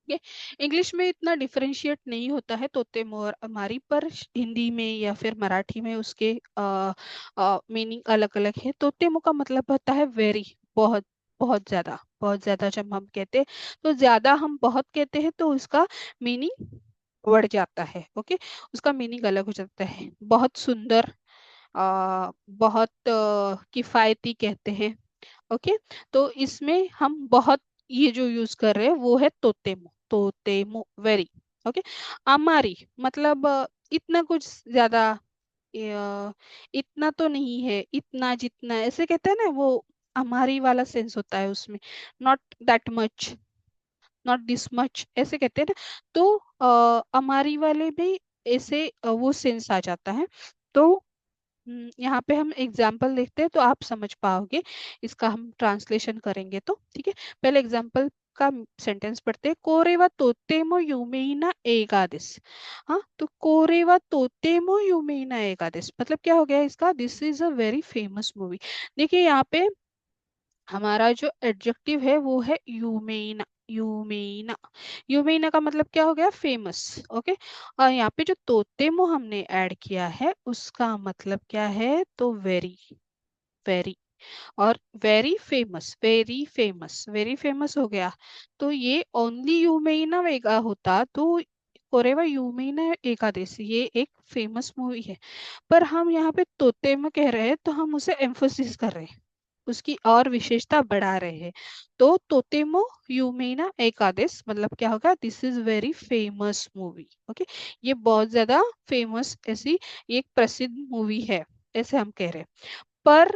ये इंग्लिश में इतना डिफरेंशिएट नहीं होता है तोते मोर हमारी, पर हिंदी में या फिर मराठी में उसके मीनिंग अलग अलग है। तोते मो का मतलब होता है वेरी, बहुत, बहुत ज्यादा, बहुत ज्यादा। जब हम कहते हैं तो ज्यादा, हम बहुत कहते हैं तो उसका मीनिंग बढ़ जाता है। ओके, उसका मीनिंग अलग हो जाता है। बहुत सुंदर, बहुत किफायती कहते हैं। ओके, तो इसमें हम बहुत, ये जो यूज कर रहे हैं वो है तोतेमो, तोतेमो वेरी। ओके, अमारी मतलब इतना कुछ ज्यादा, इतना तो नहीं है, इतना जितना ऐसे कहते हैं ना वो, हमारी वाला सेंस होता है उसमें, not that much, not this much ऐसे कहते हैं ना। तो हमारी वाले में ऐसे वो सेंस आ जाता है। तो यहाँ पे हम एग्जाम्पल देखते हैं तो आप समझ पाओगे, इसका हम ट्रांसलेशन करेंगे तो ठीक है। पहले एग्जाम्पल का सेंटेंस पढ़ते हैं। कोरेवा तोतेमो यूमेइना एगादिस। हाँ, तो कोरेवा तोतेमो यूमेइना एगादिस मतलब क्या हो गया इसका, this is a very famous movie. देखिए यहाँ पे हमारा जो एडजेक्टिव है वो है यूमेइना, यूमेइना, यूमेइना का मतलब क्या हो गया, फेमस। ओके, और यहाँ पे जो तोतेमो हमने ऐड किया है उसका मतलब क्या है, तो वेरी, वेरी, और very famous, very famous, very famous हो गया। तो ये ओनली यूमेइना वेगा होता तो कोरेवा यूमेइना एकादशी ये एक फेमस मूवी है, पर हम यहाँ पे तोतेमो कह रहे हैं तो हम उसे एम्फोसिस कर रहे हैं। उसकी और विशेषता बढ़ा रहे हैं। तो तोतेमो यूमेना एकादेश मतलब क्या होगा, this is very famous movie. Okay, ये बहुत ज्यादा फेमस ऐसी एक प्रसिद्ध मूवी है, ऐसे हम कह रहे हैं। पर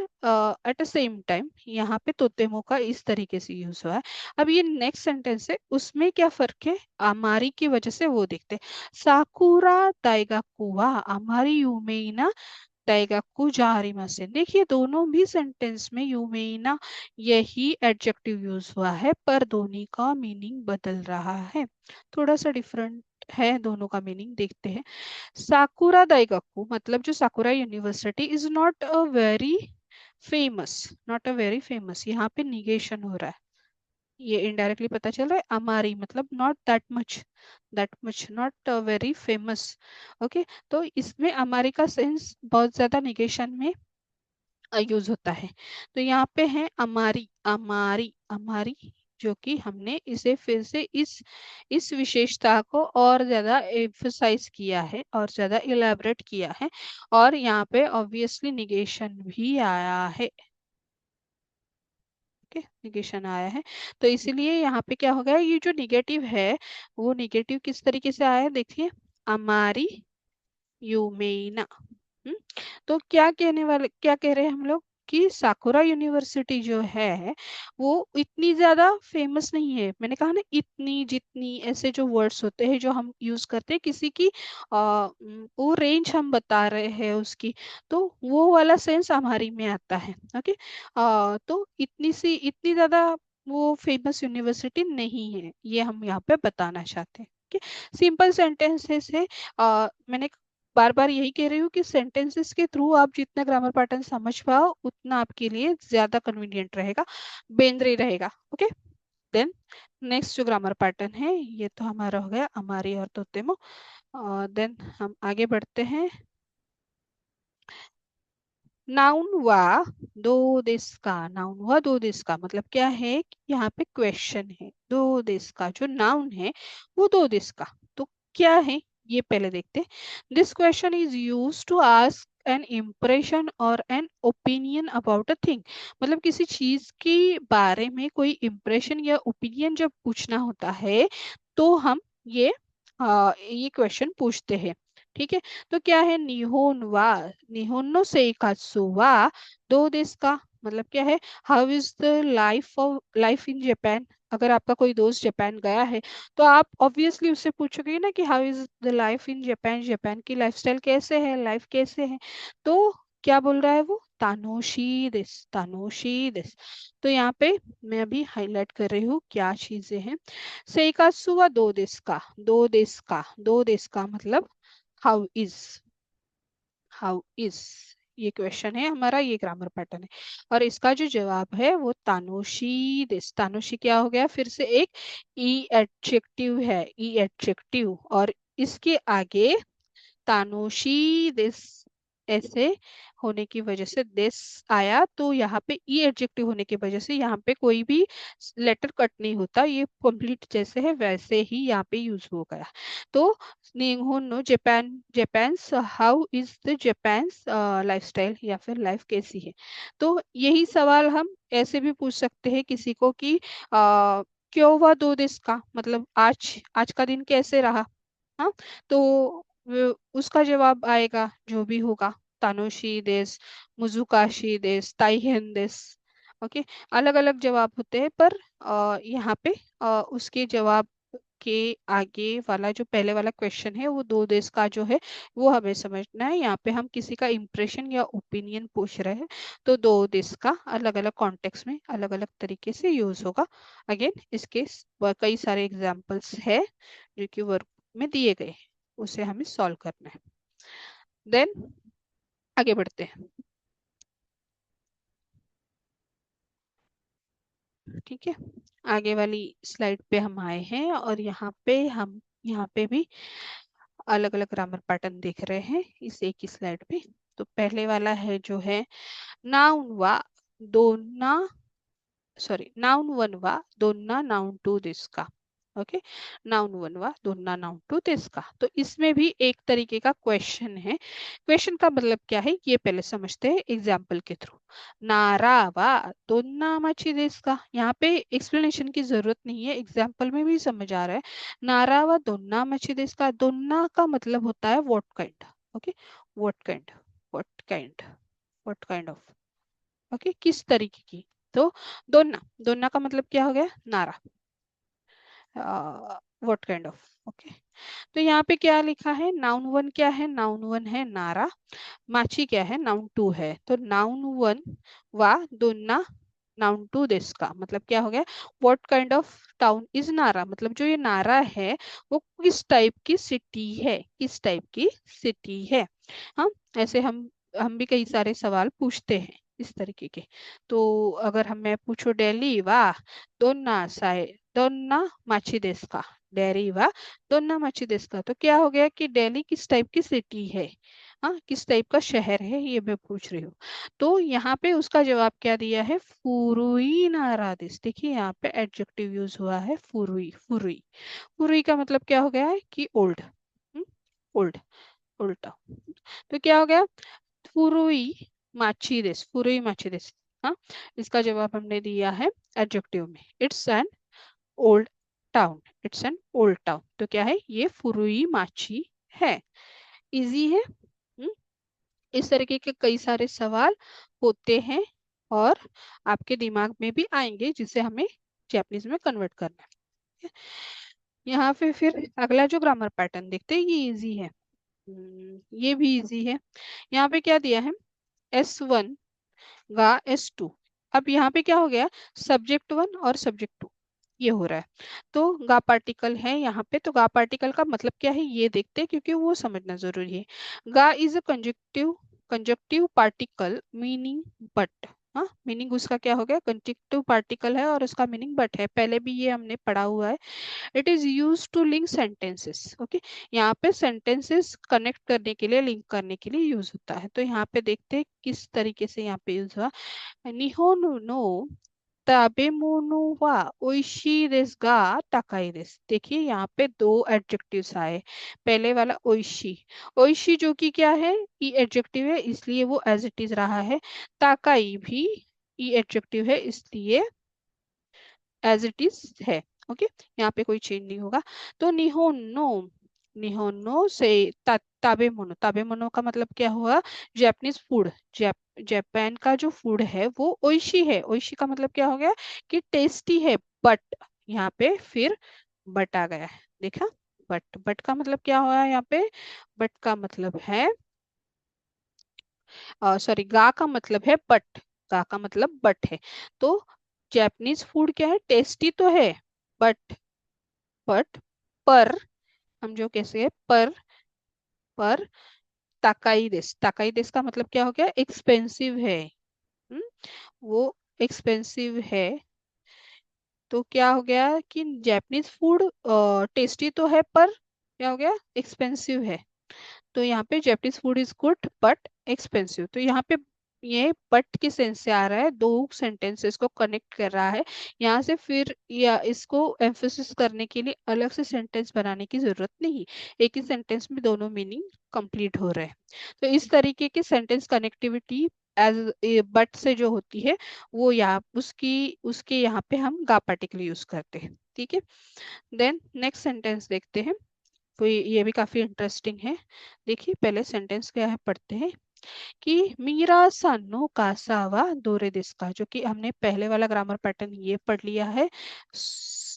एट द सेम टाइम यहाँ पे तोतेमो का इस तरीके से यूज हुआ है। अब ये नेक्स्ट सेंटेंस है, उसमें क्या फर्क है, अमारी की वजह से वो देखते हैं। साकुरा दाइगा कुआ अमारी यूमेइना दाइगाकू जारिमासेन। देखिए दोनों भी सेंटेंस में यूमेइना यही एडजेक्टिव यूज हुआ है, पर दोनों का मीनिंग बदल रहा है, थोड़ा सा डिफरेंट है दोनों का मीनिंग। देखते हैं। साकुरा दाइगाकू मतलब जो साकुरा university is not a very famous, not a very famous, यहाँ पे निगेशन हो रहा है। ये इनडायरेक्टली पता चल रहा है, अमारी मतलब not that much, that much not very famous. Okay, तो इसमें अमारी का सेंस बहुत ज्यादा निगेशन में यूज होता है। तो यहाँ पे है अमारी, अमारी, अमारी, जो कि हमने इसे फिर से इस विशेषता को और ज्यादा एम्फसाइज किया है और ज्यादा इलेबरेट किया है, और यहाँ पे ऑब्वियसली निगेशन भी आया है। ओके, निगेशन आया है, तो इसीलिए यहाँ पे क्या हो गया, ये जो निगेटिव है वो निगेटिव किस तरीके से आया है, देखिए, अमारी यूमेना। हम्म, तो क्या कहने वाले, क्या कह रहे हैं हम लोग कि साकुरा यूनिवर्सिटी जो है वो इतनी ज्यादा फेमस नहीं है। मैंने कहा ना, इतनी जितनी ऐसे जो वर्ड्स होते हैं जो हम यूज करते हैं किसी की वो रेंज हम बता रहे हैं उसकी, तो वो वाला सेंस हमारी में आता है। ओके, तो इतनी ज्यादा वो फेमस यूनिवर्सिटी नहीं है, ये हम यहाँ पे बताना चाहते हैं। ओके, सिंपल सेंटेंसेस है। मैंने बार बार यही कह रही हूँ कि सेंटेंसेस के थ्रू आप जितना ग्रामर पैटर्न समझ पाओ उतना आपके लिए ज्यादा कन्वीनियंट रहेगा, बेंद्री रहेगा। ओके, देन नेक्स्ट जो ग्रामर पैटर्न है ये तो हमारा हो गया अमारी और तोतेमो। देन हम आगे बढ़ते हैं। नाउन वा दो देश का, नाउन वा दो देश का मतलब क्या है कि यहाँ पे क्वेश्चन है, दो देश का जो नाउन है वो दो देश का, तो क्या है ये पहले देखते हैं। This question is use to ask an impression और an opinion about a thing, मतलब किसी चीज के बारे में कोई इम्प्रेशन या ओपिनियन जब पूछना होता है तो हम ये क्वेश्चन पूछते हैं। ठीक है, तो क्या है, निहोन वा, निहोनो सेइकात्सु वा दो देश का मतलब क्या है, how is the life in Japan. अगर आपका कोई दोस्त जापान गया है तो आप ऑब्वियसली उससे पूछोगे ना कि how is the life in Japan, Japan की लाइफस्टाइल कैसे है, लाइफ कैसे है। तो क्या बोल रहा है वो, तानोशी देस, तानोशी देस। तो यहाँ पे मैं अभी हाईलाइट कर रही हूँ क्या चीजें हैं। सेइकात्सु वा दो देश का, दो देश का, दो देश का मतलब हाउ इज, हाउ इज, ये क्वेश्चन है हमारा, ये ग्रामर पैटर्न है, और इसका जो जवाब है वो तानोशी दिस। तानोशी क्या हो गया, फिर से एक ई एडजेक्टिव है, ई एडजेक्टिव, और इसके आगे तानोशी दिस ऐसे होने की वजह से दिस आया, तो यहाँ पे ई एडजेक्टिव होने की वजह से यहाँ पे कोई भी लेटर कट नहीं होता, ये कंप्लीट जैसे है वैसे ही यहाँ पे यूज हो गया। तो निहोनो Japan, Japanese how is the Japanese lifestyle या फिर लाइफ कैसी है। तो यही सवाल हम ऐसे भी पूछ सकते हैं किसी को कि क्यों हुआ दो देश का, मतलब आज आज का दिन कैसे रहा। हाँ, तो उसका जवाब आएगा जो भी होगा, तानोशी देश, मुजुकाशी देश, ताइहेन देश। ओके, अलग अलग जवाब होते हैं, पर यहाँ पे उसके जवाब के आगे वाला जो पहले वाला क्वेश्चन है वो दो देश का जो है वो हमें समझना है। यहाँ पे हम किसी का इंप्रेशन या ओपिनियन पूछ रहे हैं, तो दो देश का अलग अलग कॉन्टेक्स्ट में अलग अलग तरीके से यूज होगा। अगेन इसके कई सारे एग्जाम्पल्स है जो कि वर्क में दिए गए हैं, उसे हमें सॉल्व करना है। देन आगे बढ़ते हैं। ठीक है, आगे वाली स्लाइड पे हम आए हैं और यहाँ पे भी अलग अलग ग्रामर पैटर्न देख रहे हैं इस एक ही स्लाइड पे। तो पहले वाला है जो है नाउन वा दोना, सॉरी नाउन वन वा दोना नाउन टू दिस का। ओके, नाउन वन वा दोन्ना नाउन टू देस्का। तो इसमें भी एक तरीके का क्वेश्चन है। क्वेश्चन का मतलब क्या है ये पहले समझते हैं एग्जाम्पल के थ्रू। नारा वा दोन्ना माची देस्का, यहाँ पे एक्सप्लेनेशन की जरूरत नहीं है, एग्जाम्पल में भी समझ आ रहा है। नारा वा दोन्ना माची देस्का, दोन्ना का मतलब होता है what kind. Okay, what kind, what kind, what kind of, okay, किस तरीके की। तो दोन्ना, दोन्ना का मतलब क्या हो गया, नारा, व्हाट काइंड ऑफ। ओके, तो यहाँ पे क्या लिखा है, नाउन वन क्या है, नाउन वन है नारा, माची क्या है, नाउन टू है। तो नाउन वन वा दोन्ना नाउन टू दिस का मतलब क्या हो गया, what kind of town is नारा, मतलब जो ये नारा है वो किस टाइप की सिटी है, किस टाइप की सिटी है। हाँ, ऐसे हम भी कई सारे सवाल पूछते हैं इस तरीके के। तो अगर हम मैं पूछो दिल्ली वाह दोन्ना साए दोन्ना माची देश का, दिल्ली वाह दोन्ना माची देश का, तो क्या हो गया कि दिल्ली किस टाइप की सिटी है, हाँ किस टाइप का शहर है, ये मैं पूछ रही हूँ। तो यहाँ पे उसका जवाब क्या दिया है, फुरुई नारादिस। देखिए यहाँ पे एडजेक्टिव यूज हुआ है फुरुई, फुरुई, फुरुई का मतलब क्या हो गया है कि ओल्ड, ओल्ड, उल्टा। तो क्या हो गया, फुरुई माचीदेस, फुरुई माचीदेस। हाँ, इसका जवाब हमने दिया है एडजेक्टिव में, it's an old town, it's an old town. तो क्या है, ये फुरुई माची है। इजी है। इस तरीके के कई सारे सवाल होते हैं और आपके दिमाग में भी आएंगे जिसे हमें जैपनीज में कन्वर्ट करना है। यहाँ पे फिर अगला जो ग्रामर पैटर्न देखते हैं ये इजी है। ये भी इजी है। यहाँ पे क्या दिया है, S1 गा S2। अब यहाँ पे क्या हो गया, सब्जेक्ट वन और सब्जेक्ट टू ये हो रहा है। तो गा पार्टिकल है यहाँ पे, तो गा पार्टिकल का मतलब क्या है ये देखते हैं क्योंकि वो समझना जरूरी है। गा is a conjunctive, conjunctive particle meaning but. हाँ, मीनिंग उसका क्या हो गया, कंजक्टिव पार्टिकल है और उसका मीनिंग बट है, पहले भी ये हमने पढ़ा हुआ है। It is use to link sentences. Okay, यहाँ पे सेंटेंसेस कनेक्ट करने के लिए, लिंक करने के लिए यूज होता है। तो यहाँ पे देखते हैं किस तरीके से यहाँ पे यूज हुआ। निहोन नो ताबेमोनो वा ओइशी देस गा ताकाई देस। देखिए यहाँ पे दो एडजेक्टिव्स आए, पहले वाला ओइशी, ओइशी जो कि क्या है, ई एडजेक्टिव है इसलिए वो एज इट इज रहा है। ताकाई भी ई एडजेक्टिव है इसलिए एज इट इज है। ओके, यहाँ पे कोई चेंज नहीं होगा। तो निहोनो, निहोनो से ताबे मोनो, ताबे मोनो का मतलब क्या हुआ, जैपनीज फूड, जापान का जो फूड है वो ओइशी है। ओइशी का मतलब क्या हो गया कि टेस्टी है, बट यहाँ पे फिर बट आ गया है, देखा। बट, बट का मतलब क्या हुआ यहाँ पे, बट का मतलब है, सॉरी गा का मतलब है बट, गा का मतलब बट है। तो जापानीज फूड क्या है, टेस्टी तो है, बट, बट पर, हम जो कैसे है पर ताकाई देस, ताकाई देस का मतलब क्या हो गया, एक्सपेंसिव है। हम्म, वो एक्सपेंसिव है। तो क्या हो गया कि जापानीज फूड टेस्टी तो है पर क्या हो गया, एक्सपेंसिव है। तो यहाँ पे Japanese food is good but expensive. तो यहाँ पे ये बट के सेंस से आ रहा है, दो सेंटेंसेस को कनेक्ट कर रहा है यहाँ से, फिर या इसको एम्फोसिस करने के लिए अलग से सेंटेंस बनाने की जरूरत नहीं, एक ही सेंटेंस में दोनों मीनिंग कंप्लीट हो रहे हैं। तो इस तरीके के सेंटेंस कनेक्टिविटी एज बट से जो होती है वो यहाँ उसकी उसके यहाँ पे हम गा पार्टिकल यूज करते हैं। ठीक है, देन नेक्स्ट सेंटेंस देखते हैं। तो ये भी काफी इंटरेस्टिंग है। देखिए पहले सेंटेंस क्या है पढ़ते हैं कि मीरा सानो कासावा दोरे दिस का, जो कि हमने पहले वाला ग्रामर पैटर्न ये पढ़ लिया है,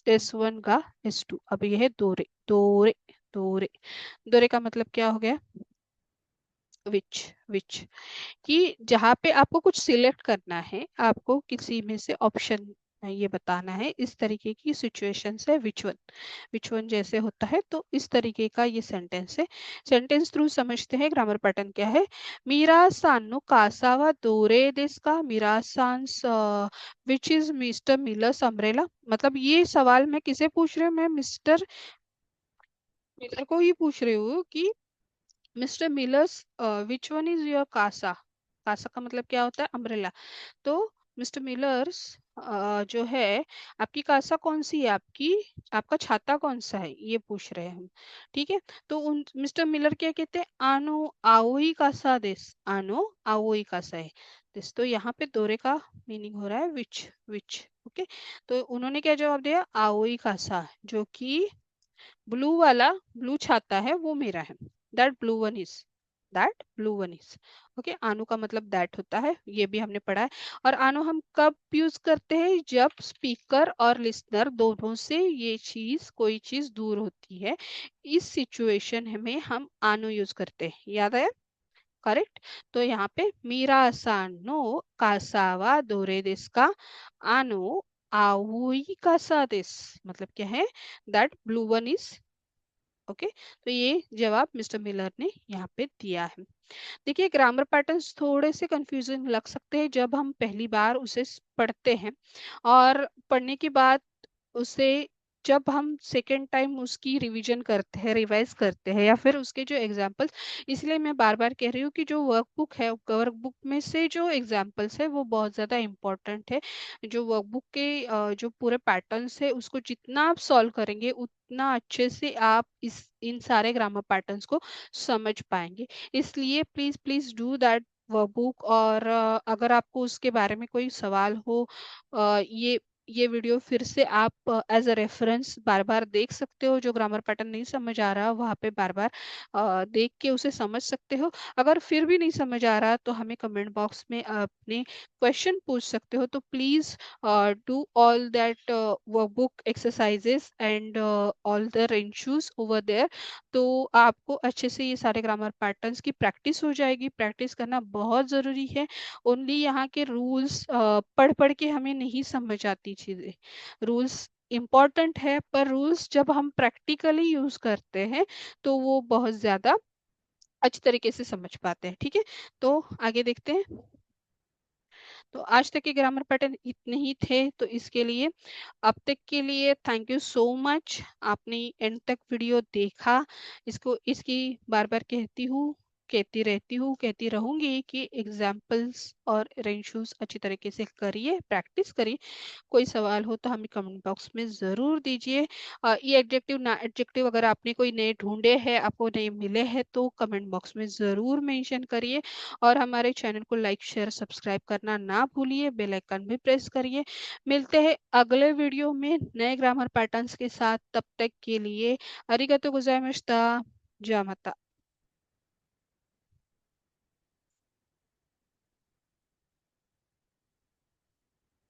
S1 का S2। अब ये है दोरे, दोरे, दोरे, दोरे का मतलब क्या हो गया, विच, विच, कि जहाँ पे आपको कुछ सिलेक्ट करना है, आपको किसी में से ऑप्शन ये बताना है, इस तरीके की सिचुएशन है विच वन जैसे होता है, तो इस तरीके का ये सेंटेंस है। सेंटेंस थ्रू समझते हैं ग्रामर पैटर्न क्या है। मीरा सानु कासावा दोरे देस का, मीरा सांस which is mister millers umbrella. मतलब ये सवाल मैं किसे पूछ रही हूँ, मैं मिस्टर मिलर को ही पूछ रही हूँ कि mister Millers which one is your कासा, कासा का मतलब क्या होता है, अम्ब्रेला। तो मिस्टर मिलर्स जो है आपकी कासा कौन सी है, आपकी आपका छाता कौन सा है, ये पूछ रहे हैं हम। ठीक है, तो उन मिस्टर मिलर क्या कहते हैं, आनो आओई कासा देस, आनो आओई कासा है दिस। तो यहाँ पे दोरे का मीनिंग हो रहा है विच, विच। ओके, तो उन्होंने क्या जवाब दिया, आओई कासा, जो कि ब्लू वाला, ब्लू छाता है वो मेरा है, that blue one is, that blue one is. Okay, आनो का मतलब दैट होता है, ये भी हमने पढ़ा है। और आनो हम कब यूज करते हैं, जब स्पीकर और लिसनर दोनों से ये चीज, कोई चीज दूर होती है, इस सिचुएशन में हम आनो यूज करते हैं, याद है, करेक्ट। तो यहाँ पे मीरा सानो कासावा दोरे देस का, आनो आउई कासा देस, मतलब क्या है, that blue one is. Okay, तो ये जवाब मिस्टर मिलर ने यहाँ पे दिया है। देखिए, ग्रामर पैटर्न्स थोड़े से कंफ्यूजिंग लग सकते हैं जब हम पहली बार उसे पढ़ते हैं, और पढ़ने के बाद उसे जब हम सेकेंड टाइम उसकी रिवीजन करते हैं, रिवाइज करते हैं, या फिर उसके जो एग्जाम्पल्स, इसलिए मैं बार बार कह रही हूँ कि जो वर्कबुक है, वर्कबुक में से जो एग्जाम्पल्स है वो बहुत ज़्यादा इम्पोर्टेंट है। जो वर्कबुक के जो पूरे पैटर्न्स है उसको जितना आप सॉल्व करेंगे उतना अच्छे से आप इस इन सारे ग्रामर पैटर्न्स को समझ पाएंगे। इसलिए please please do that workbook. और अगर आपको उसके बारे में कोई सवाल हो, ये वीडियो फिर से आप एज अ रेफरेंस बार बार देख सकते हो, जो ग्रामर पैटर्न नहीं समझ आ रहा वहाँ पे बार बार देख के उसे समझ सकते हो। अगर फिर भी नहीं समझ आ रहा तो हमें कमेंट बॉक्स में अपने क्वेश्चन पूछ सकते हो। तो please do all that workbook exercises and all the रेंशूज ओवर देयर। तो आपको अच्छे से ये सारे ग्रामर पैटर्न्स की प्रैक्टिस हो जाएगी। प्रैक्टिस करना बहुत ज़रूरी है। ओनली यहाँ के रूल्स पढ़ पढ़ के हमें नहीं समझ आती चीजें। रूल्स इम्पॉर्टेंट है, पर रूल्स जब हम प्रैक्टिकली यूज करते हैं तो वो बहुत ज्यादा अच्छी तरीके से समझ पाते हैं। ठीक है, तो आगे देखते हैं। तो आज तक के ग्रामर पैटर्न इतने ही थे, तो इसके लिए अब तक के लिए थैंक यू सो मच। आपने एंड तक वीडियो देखा, इसको इसकी बार बार कहती हूँ, कहती रहती हूँ, कहती रहूंगी कि एग्जाम्पल्स और रेंशूज अच्छी तरीके से करिए, प्रैक्टिस करिए। कोई सवाल हो तो हमें कमेंट बॉक्स में ज़रूर दीजिए। ये एडजेक्टिव ना एडजेक्टिव अगर आपने कोई नए ढूंढे हैं, आपको नए मिले हैं, तो कमेंट बॉक्स में ज़रूर मेंशन करिए। और हमारे चैनल को लाइक शेयर सब्सक्राइब करना ना भूलिए, बेल आइकन भी प्रेस करिए। मिलते हैं अगले वीडियो में नए ग्रामर पैटर्न्स के साथ, तब तक के लिए अरिगतो गोजाइमाशिता, जामाता।